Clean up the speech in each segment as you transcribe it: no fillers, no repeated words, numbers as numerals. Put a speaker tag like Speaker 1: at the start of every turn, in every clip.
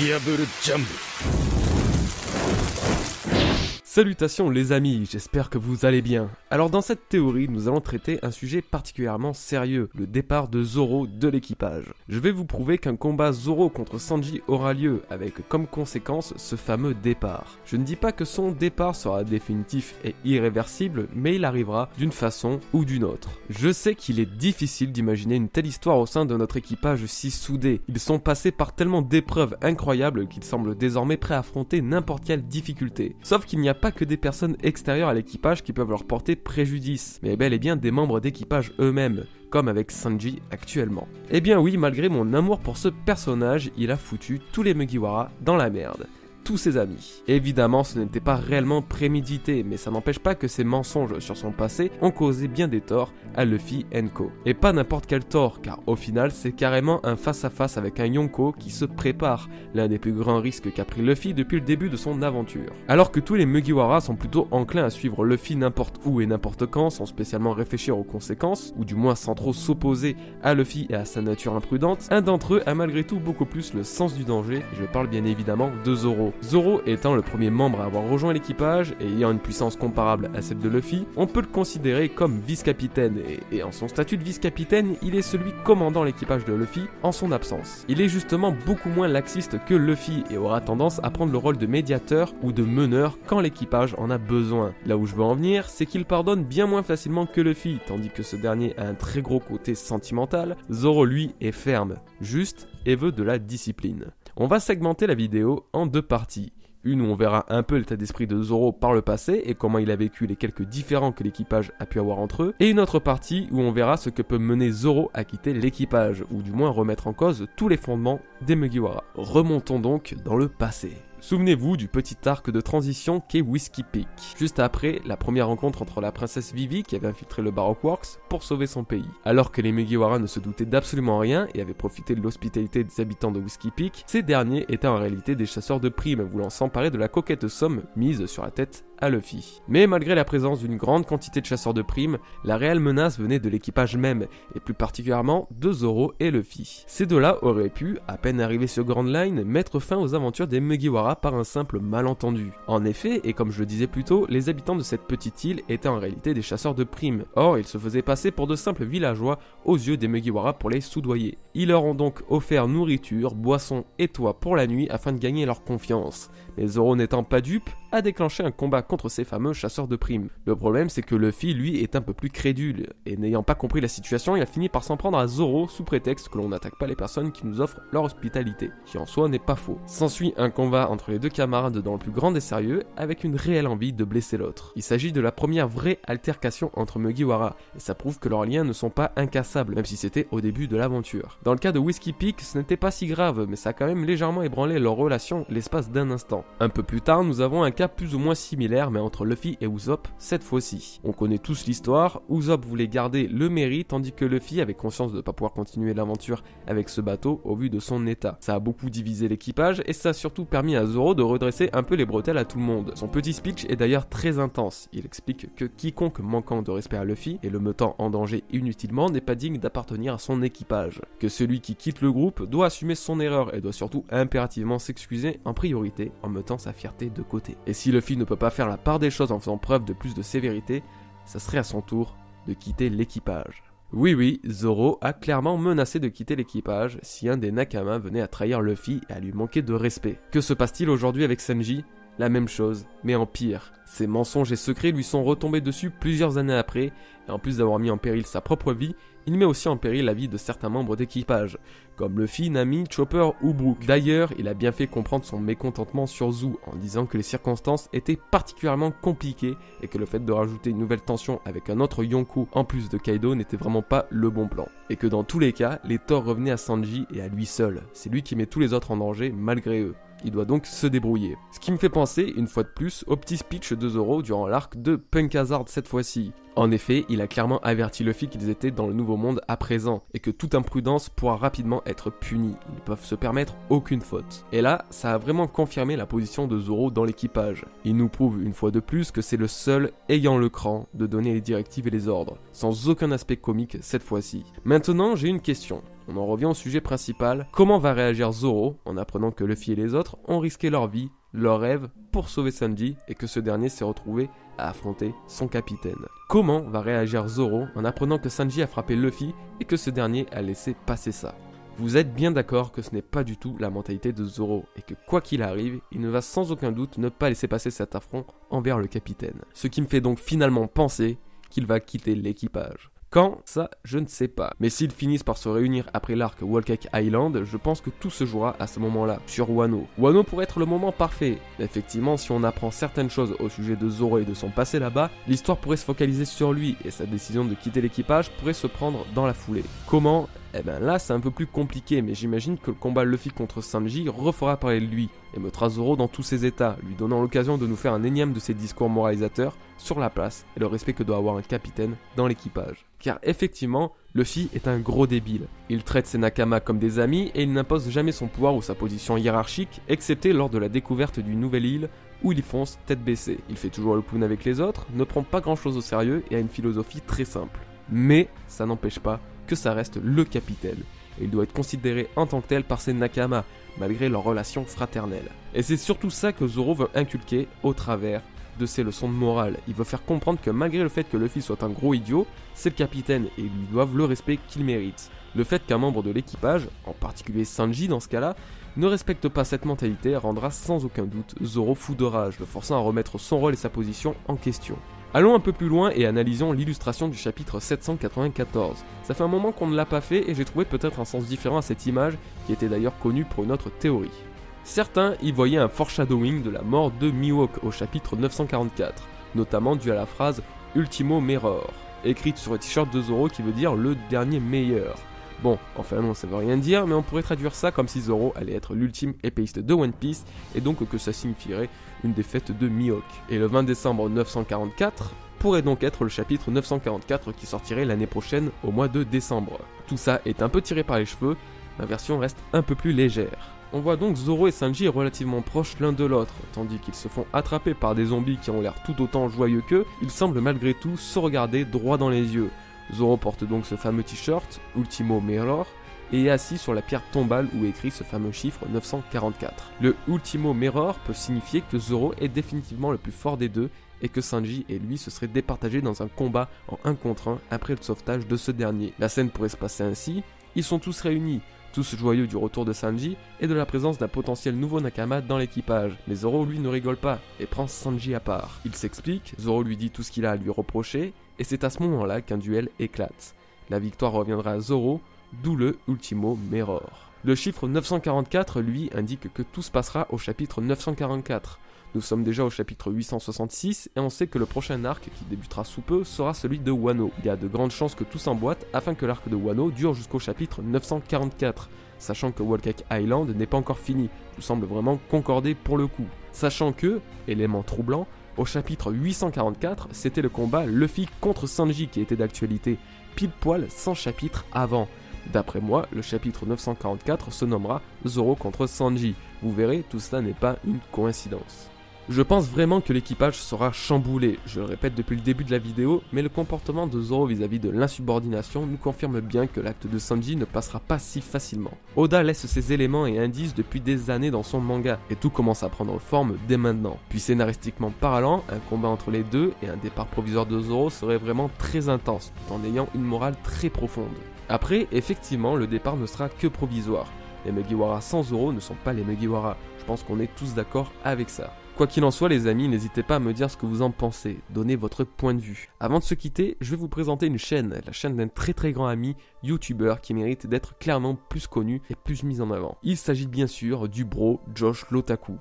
Speaker 1: Diable Jump.
Speaker 2: Salutations les amis, j'espère que vous allez bien. Alors dans cette théorie, nous allons traiter un sujet particulièrement sérieux, le départ de Zoro de l'équipage. Je vais vous prouver qu'un combat Zoro contre Sanji aura lieu, avec comme conséquence ce fameux départ. Je ne dis pas que son départ sera définitif et irréversible, mais il arrivera d'une façon ou d'une autre. Je sais qu'il est difficile d'imaginer une telle histoire au sein de notre équipage si soudé. Ils sont passés par tellement d'épreuves incroyables qu'ils semblent désormais prêts à affronter n'importe quelle difficulté. Sauf qu'il n'y a pas que des personnes extérieures à l'équipage qui peuvent leur porter préjudice, mais bel et bien des membres d'équipage eux-mêmes, comme avec Sanji actuellement. Eh bien oui, malgré mon amour pour ce personnage, il a foutu tous les Mugiwara dans la merde. Tous ses amis. Évidemment, ce n'était pas réellement prémédité, mais ça n'empêche pas que ses mensonges sur son passé ont causé bien des torts à Luffy & Co. Et pas n'importe quel tort, car au final, c'est carrément un face-à-face avec un Yonko qui se prépare, l'un des plus grands risques qu'a pris Luffy depuis le début de son aventure. Alors que tous les Mugiwara sont plutôt enclins à suivre Luffy n'importe où et n'importe quand, sans spécialement réfléchir aux conséquences, ou du moins sans trop s'opposer à Luffy et à sa nature imprudente, un d'entre eux a malgré tout beaucoup plus le sens du danger, et je parle bien évidemment de Zoro. Zoro étant le premier membre à avoir rejoint l'équipage et ayant une puissance comparable à celle de Luffy, on peut le considérer comme vice-capitaine et en son statut de vice-capitaine, il est celui commandant l'équipage de Luffy en son absence. Il est justement beaucoup moins laxiste que Luffy et aura tendance à prendre le rôle de médiateur ou de meneur quand l'équipage en a besoin. Là où je veux en venir, c'est qu'il pardonne bien moins facilement que Luffy, tandis que ce dernier a un très gros côté sentimental. Zoro lui est ferme, juste et veut de la discipline. On va segmenter la vidéo en deux parties. Une où on verra un peu l'état d'esprit de Zoro par le passé et comment il a vécu les quelques différends que l'équipage a pu avoir entre eux. Et une autre partie où on verra ce que peut mener Zoro à quitter l'équipage, ou du moins remettre en cause tous les fondements des Mugiwara. Remontons donc dans le passé. Souvenez-vous du petit arc de transition qu'est Whiskey Peak. Juste après, la première rencontre entre la princesse Vivi qui avait infiltré le Baroque Works pour sauver son pays. Alors que les Mugiwara ne se doutaient d'absolument rien et avaient profité de l'hospitalité des habitants de Whiskey Peak, ces derniers étaient en réalité des chasseurs de primes voulant s'emparer de la coquette somme mise sur la tête à Luffy. Mais malgré la présence d'une grande quantité de chasseurs de primes, la réelle menace venait de l'équipage même, et plus particulièrement de Zoro et Luffy. Ces deux-là auraient pu, à peine arrivés sur Grand Line, mettre fin aux aventures des Mugiwara par un simple malentendu. En effet, et comme je le disais plus tôt, les habitants de cette petite île étaient en réalité des chasseurs de primes. Or, ils se faisaient passer pour de simples villageois aux yeux des Mugiwara pour les soudoyer. Ils leur ont donc offert nourriture, boissons et toit pour la nuit afin de gagner leur confiance. Mais Zoro n'étant pas dupe, a déclenché un combat contre ces fameux chasseurs de primes. Le problème, c'est que Luffy, lui, est un peu plus crédule, et n'ayant pas compris la situation, il a fini par s'en prendre à Zoro sous prétexte que l'on n'attaque pas les personnes qui nous offrent leur hospitalité, qui en soi n'est pas faux. S'ensuit un combat entre les deux camarades dans le plus grand des sérieux, avec une réelle envie de blesser l'autre. Il s'agit de la première vraie altercation entre Mugiwara, et ça prouve que leurs liens ne sont pas incassables, même si c'était au début de l'aventure. Dans le cas de Whiskey Peak, ce n'était pas si grave, mais ça a quand même légèrement ébranlé leur relation l'espace d'un instant. Un peu plus tard, nous avons un cas plus ou moins similaire, mais entre Luffy et Usopp cette fois-ci. On connaît tous l'histoire, Usopp voulait garder le mérite tandis que Luffy avait conscience de ne pas pouvoir continuer l'aventure avec ce bateau au vu de son état. Ça a beaucoup divisé l'équipage et ça a surtout permis à Zoro de redresser un peu les bretelles à tout le monde. Son petit speech est d'ailleurs très intense. Il explique que quiconque manquant de respect à Luffy et le mettant en danger inutilement n'est pas digne d'appartenir à son équipage. Que celui qui quitte le groupe doit assumer son erreur et doit surtout impérativement s'excuser en priorité en mettant sa fierté de côté. Et si Luffy ne peut pas faire la part des choses en faisant preuve de plus de sévérité, ça serait à son tour de quitter l'équipage. Oui, Zoro a clairement menacé de quitter l'équipage si un des Nakama venait à trahir Luffy et à lui manquer de respect. Que se passe-t-il aujourd'hui avec Sanji ? La même chose, mais en pire. Ses mensonges et secrets lui sont retombés dessus plusieurs années après, et en plus d'avoir mis en péril sa propre vie, il met aussi en péril la vie de certains membres d'équipage, comme Luffy, Nami, Chopper ou Brook. D'ailleurs, il a bien fait comprendre son mécontentement sur Zou, en disant que les circonstances étaient particulièrement compliquées, et que le fait de rajouter une nouvelle tension avec un autre Yonko en plus de Kaido n'était vraiment pas le bon plan. Et que dans tous les cas, les torts revenaient à Sanji et à lui seul. C'est lui qui met tous les autres en danger malgré eux. Il doit donc se débrouiller. Ce qui me fait penser, une fois de plus, au petit speech de Zoro durant l'arc de Punk Hazard cette fois-ci. En effet, il a clairement averti Luffy qu'ils étaient dans le nouveau monde à présent, et que toute imprudence pourra rapidement être punie. Ils ne peuvent se permettre aucune faute. Et là, ça a vraiment confirmé la position de Zoro dans l'équipage. Il nous prouve une fois de plus que c'est le seul ayant le cran de donner les directives et les ordres, sans aucun aspect comique cette fois-ci. Maintenant, j'ai une question. on en revient au sujet principal. Comment va réagir Zoro en apprenant que Luffy et les autres ont risqué leur vie, leur rêve pour sauver Sanji et que ce dernier s'est retrouvé à affronter son capitaine? Comment va réagir Zoro en apprenant que Sanji a frappé Luffy et que ce dernier a laissé passer ça? Vous êtes bien d'accord que ce n'est pas du tout la mentalité de Zoro et que quoi qu'il arrive, il ne va sans aucun doute ne pas laisser passer cet affront envers le capitaine. Ce qui me fait donc finalement penser qu'il va quitter l'équipage. Quand? Ça, je ne sais pas. Mais s'ils finissent par se réunir après l'arc Whole Cake Island, je pense que tout se jouera à ce moment-là, sur Wano. Wano pourrait être le moment parfait. Effectivement, si on apprend certaines choses au sujet de Zoro et de son passé là-bas, l'histoire pourrait se focaliser sur lui et sa décision de quitter l'équipage pourrait se prendre dans la foulée. Comment? Eh ben là, c'est un peu plus compliqué, mais j'imagine que le combat Luffy contre Sanji refera parler de lui et mettra Zoro dans tous ses états, lui donnant l'occasion de nous faire un énième de ses discours moralisateurs sur la place et le respect que doit avoir un capitaine dans l'équipage. Car effectivement, Luffy est un gros débile. Il traite ses Nakama comme des amis et il n'impose jamais son pouvoir ou sa position hiérarchique, excepté lors de la découverte d'une nouvelle île où il fonce tête baissée. Il fait toujours le clown avec les autres, ne prend pas grand chose au sérieux et a une philosophie très simple. Mais ça n'empêche pas que ça reste le capitaine, et il doit être considéré en tant que tel par ses Nakama, malgré leur relation fraternelle. Et c'est surtout ça que Zoro veut inculquer au travers de ses leçons de morale. Il veut faire comprendre que malgré le fait que Luffy soit un gros idiot, c'est le capitaine et ils lui doivent le respect qu'il mérite. Le fait qu'un membre de l'équipage, en particulier Sanji dans ce cas-là, ne respecte pas cette mentalité rendra sans aucun doute Zoro fou de rage, le forçant à remettre son rôle et sa position en question. Allons un peu plus loin et analysons l'illustration du chapitre 794. Ça fait un moment qu'on ne l'a pas fait et j'ai trouvé peut-être un sens différent à cette image, qui était d'ailleurs connue pour une autre théorie. Certains y voyaient un foreshadowing de la mort de Mihawk au chapitre 944, notamment dû à la phrase « Ultimo Mirror », écrite sur le t-shirt de Zoro qui veut dire « le dernier meilleur ». Bon, enfin non, ça veut rien dire, mais on pourrait traduire ça comme si Zoro allait être l'ultime épéiste de One Piece, et donc que ça signifierait une défaite de Mihawk. Et le 20 décembre 944 pourrait donc être le chapitre 944 qui sortirait l'année prochaine au mois de décembre. Tout ça est un peu tiré par les cheveux, ma version reste un peu plus légère. On voit donc Zoro et Sanji relativement proches l'un de l'autre, tandis qu'ils se font attraper par des zombies qui ont l'air tout autant joyeux qu'eux, ils semblent malgré tout se regarder droit dans les yeux. Zoro porte donc ce fameux t-shirt, Ultimo Mirror, et est assis sur la pierre tombale où est écrit ce fameux chiffre 944. Le Ultimo Mirror peut signifier que Zoro est définitivement le plus fort des deux et que Sanji et lui se seraient départagés dans un combat en 1 contre 1 après le sauvetage de ce dernier. La scène pourrait se passer ainsi, ils sont tous réunis, tous joyeux du retour de Sanji et de la présence d'un potentiel nouveau Nakama dans l'équipage. Mais Zoro lui ne rigole pas et prend Sanji à part. Il s'explique, Zoro lui dit tout ce qu'il a à lui reprocher et c'est à ce moment-là qu'un duel éclate. La victoire reviendra à Zoro, d'où le Ultimo Mirror. Le chiffre 944 lui indique que tout se passera au chapitre 944. Nous sommes déjà au chapitre 866 et on sait que le prochain arc qui débutera sous peu sera celui de Wano. Il y a de grandes chances que tout s'emboîte afin que l'arc de Wano dure jusqu'au chapitre 944, sachant que Whole Cake Island n'est pas encore fini, tout semble vraiment concordé pour le coup. Sachant que, élément troublant, au chapitre 844, c'était le combat Luffy contre Sanji qui était d'actualité, pile poil 100 chapitres avant. D'après moi, le chapitre 944 se nommera Zoro contre Sanji. Vous verrez, tout cela n'est pas une coïncidence. Je pense vraiment que l'équipage sera chamboulé, je le répète depuis le début de la vidéo, mais le comportement de Zoro vis-à-vis de l'insubordination nous confirme bien que l'acte de Sanji ne passera pas si facilement. Oda laisse ses éléments et indices depuis des années dans son manga, et tout commence à prendre forme dès maintenant. Puis scénaristiquement parlant, un combat entre les deux et un départ provisoire de Zoro serait vraiment très intense, tout en ayant une morale très profonde. Après, effectivement, le départ ne sera que provisoire. Les Mugiwara sans Zoro ne sont pas les Mugiwara, je pense qu'on est tous d'accord avec ça. Quoi qu'il en soit les amis, n'hésitez pas à me dire ce que vous en pensez, donnez votre point de vue. Avant de se quitter, je vais vous présenter une chaîne, la chaîne d'un très grand ami, youtubeur, qui mérite d'être clairement plus connu et plus mis en avant. Il s'agit bien sûr du bro Josh l'Otaku.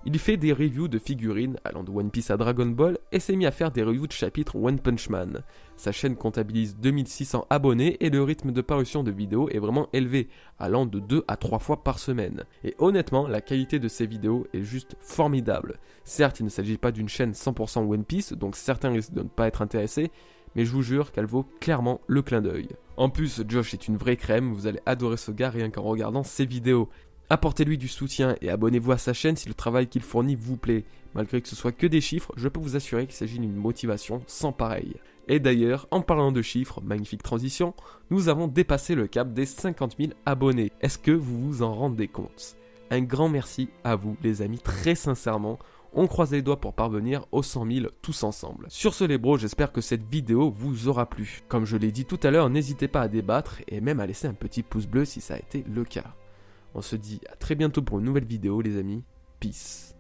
Speaker 2: Il fait des reviews de figurines allant de One Piece à Dragon Ball et s'est mis à faire des reviews de chapitres One Punch Man. Sa chaîne comptabilise 2600 abonnés et le rythme de parution de vidéos est vraiment élevé, allant de 2 à 3 fois par semaine. Et honnêtement, la qualité de ses vidéos est juste formidable. Certes, il ne s'agit pas d'une chaîne 100% One Piece, donc certains risquent de ne pas être intéressés, mais je vous jure qu'elle vaut clairement le clin d'œil. En plus, Josh est une vraie crème, vous allez adorer ce gars rien qu'en regardant ses vidéos. Apportez-lui du soutien et abonnez-vous à sa chaîne si le travail qu'il fournit vous plaît. Malgré que ce soit que des chiffres, je peux vous assurer qu'il s'agit d'une motivation sans pareil. Et d'ailleurs, en parlant de chiffres, magnifique transition, nous avons dépassé le cap des 50 000 abonnés. Est-ce que vous vous en rendez compte? Un grand merci à vous les amis, très sincèrement. On croise les doigts pour parvenir aux 100 000 tous ensemble. Sur ce les bros, j'espère que cette vidéo vous aura plu. Comme je l'ai dit tout à l'heure, n'hésitez pas à débattre et même à laisser un petit pouce bleu si ça a été le cas. On se dit à très bientôt pour une nouvelle vidéo les amis. Peace.